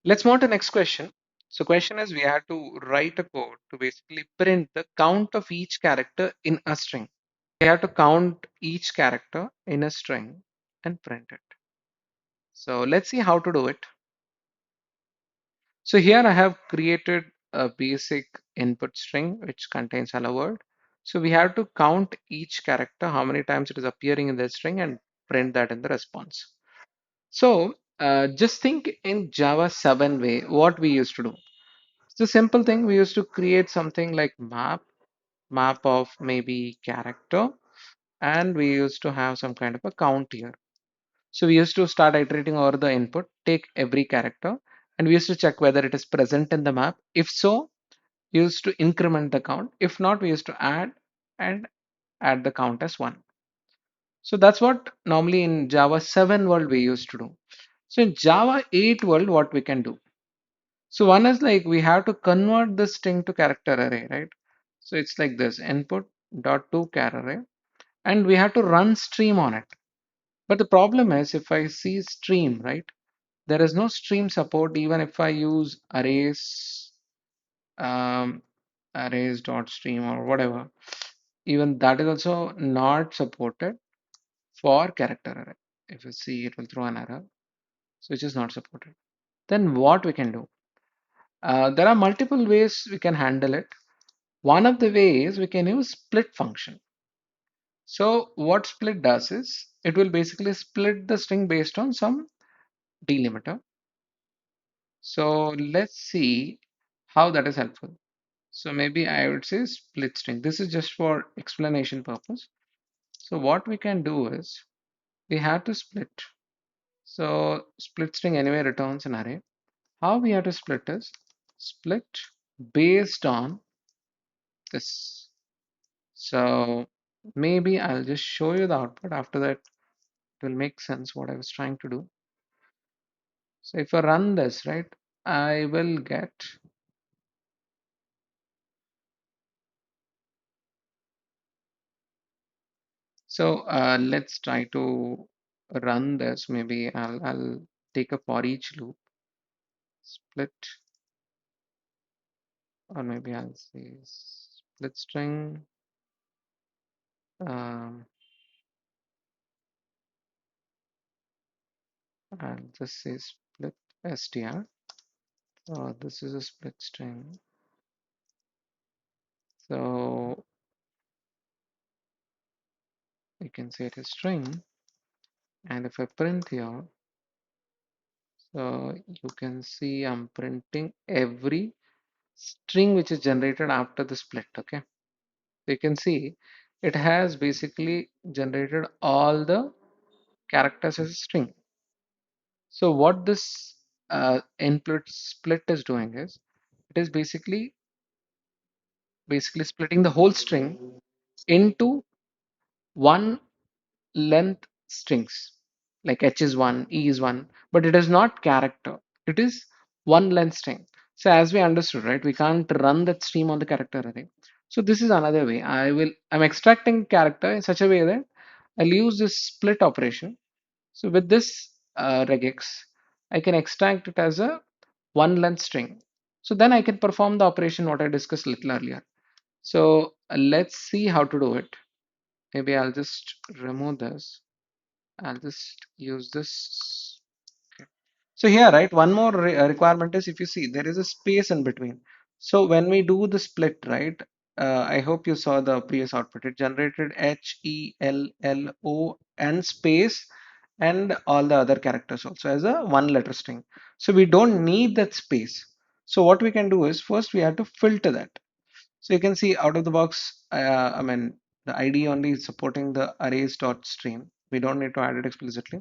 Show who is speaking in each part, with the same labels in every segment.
Speaker 1: Let's move on to the next question. So question is we have to write a code to basically print the count of each character in a string. We have to count each character in a string and print it. So let's see how to do it. So here I have created a basic input string which contains hello world. So we have to count each character, how many times it is appearing in the string, and print that in the response. So just think in Java 7 way, what we used to do. It's a simple thing. We used to create something like map of maybe character, and we used to have some kind of a count here. So we used to start iterating over the input, take every character, and we used to check whether it is present in the map. If so, we used to increment the count. If not, we used to add and add the count as 1. So that's what normally in Java 7 world we used to do. So in Java 8 world, what we can do? So one is like we have to convert the string to character array, right? So it's like this input dot to char array, and we have to run stream on it. But the problem is if I see stream, right? There is no stream support even if I use um, arrays dot stream or whatever. Even that is also not supported for character array. If you see, it will throw an error, so which is not supported. Then what we can do? There are multiple ways we can handle it. One of the ways we can use split function. So what split does is it will basically split the string based on some delimiter. So let's see how that is helpful. So maybe I would say split string. This is just for explanation purpose. So what we can do is we have to split. So split string anyway returns an array. How we have to split is split based on this. So maybe I'll just show you the output. After that, it will make sense what I was trying to do. So if I run this, right, I will get, so let's try to run this. Maybe I'll take a for each loop, split, or maybe I'll say split string. Um, I'll just say split str. This is a split string. So you can say it is string. And if I print here, so you can see I'm printing every string which is generated after the split. Okay. So you can see it has basically generated all the characters as a string. So what this input split is doing is it is basically splitting the whole string into one length strings, like H is one, E is one, but it is not character. It is one length string. So as we understood, right, we can't run that stream on the character array. So this is another way. I'm extracting character in such a way that I'll use this split operation. So with this regex, I can extract it as a one length string. So then I can perform the operation what I discussed a little earlier. So let's see how to do it. Maybe I'll just remove this. I'll just use this. Okay. So here, right, one more requirement is if you see there is a space in between. So when we do the split, right, I hope you saw the previous output. It generated HELLO and space and all the other characters also as a one letter string. So we don't need that space. So what we can do is first we have to filter that. So you can see out of the box, I mean, the IDE only is supporting the arrays.stream. We don't need to add it explicitly.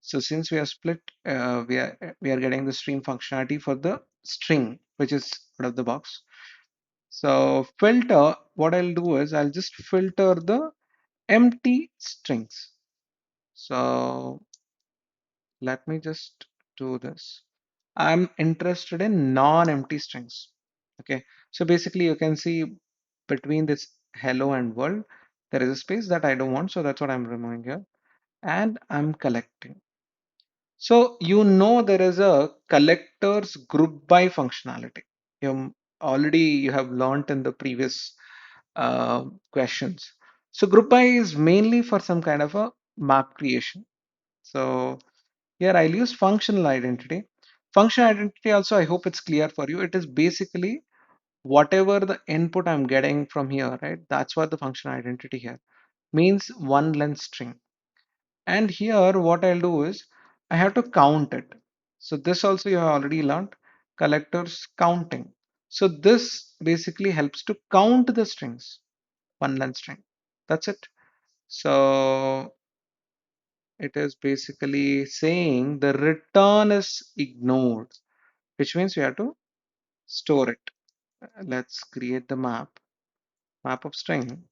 Speaker 1: So since we are split, we are getting the stream functionality for the string, which is out of the box. So filter, what I'll do is I'll just filter the empty strings. So let me just do this. I'm interested in non-empty strings. Okay, so basically you can see between this hello and world, there is a space that I don't want, so that's what I'm removing here. And I'm collecting. So you know there is a collectors group by functionality. You have learnt in the previous uh, questions. So group by is mainly for some kind of a map creation. So here I'll use functional identity. Function identity also, I hope it's clear for you. It is basically whatever the input I'm getting from here, right? That's what the function identity here means, one length string. And here what I'll do is I have to count it. So this also you have already learned, collectors counting. So this basically helps to count the strings, one length string. That's it. So it is basically saying the return is ignored, which means we have to store it. Let's create the map of string,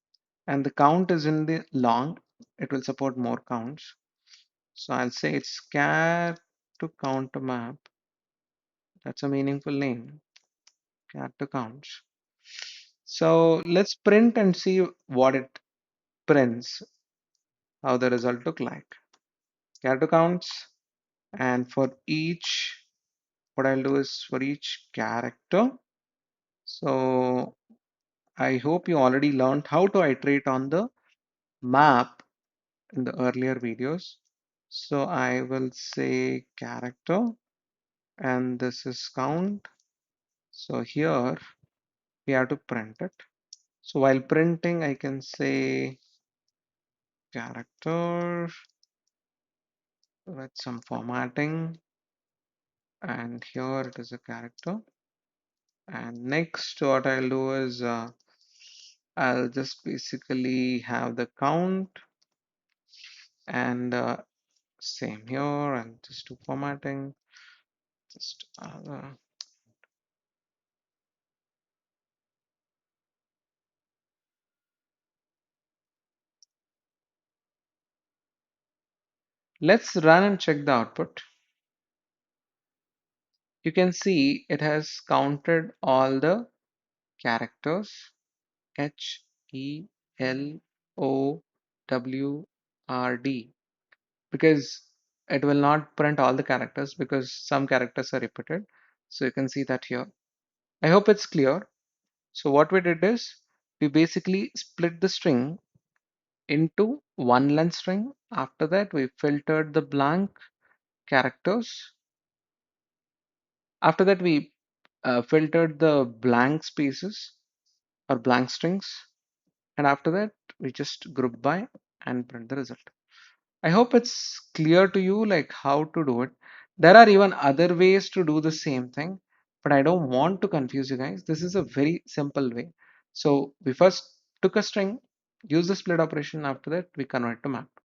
Speaker 1: and the count is in the long. It will support more counts. So I'll say it's char to count a map. That's a meaningful name, char to counts. So let's print and see what it prints, how the result look like. Char to counts, and for each, what I'll do is for each character. So I hope you already learned how to iterate on the map in the earlier videos. So I will say character, and this is count. So here we have to print it. So while printing, I can say character with some formatting, and here it is a character. And next, what I'll do is I'll just basically have the count, and same here, and just do formatting. Just let's run and check the output. You can see it has counted all the characters H, E, L, O, W, R, D, because it will not print all the characters because some characters are repeated. So you can see that here. I hope it's clear. So what we did is we basically split the string into one length string. After that, we filtered the blank characters. After that, we filtered the blank spaces or blank strings. And after that, we just group by and print the result. I hope it's clear to you like how to do it. There are even other ways to do the same thing, but I don't want to confuse you guys. This is a very simple way. So we first took a string, use the split operation. After that, we convert to map.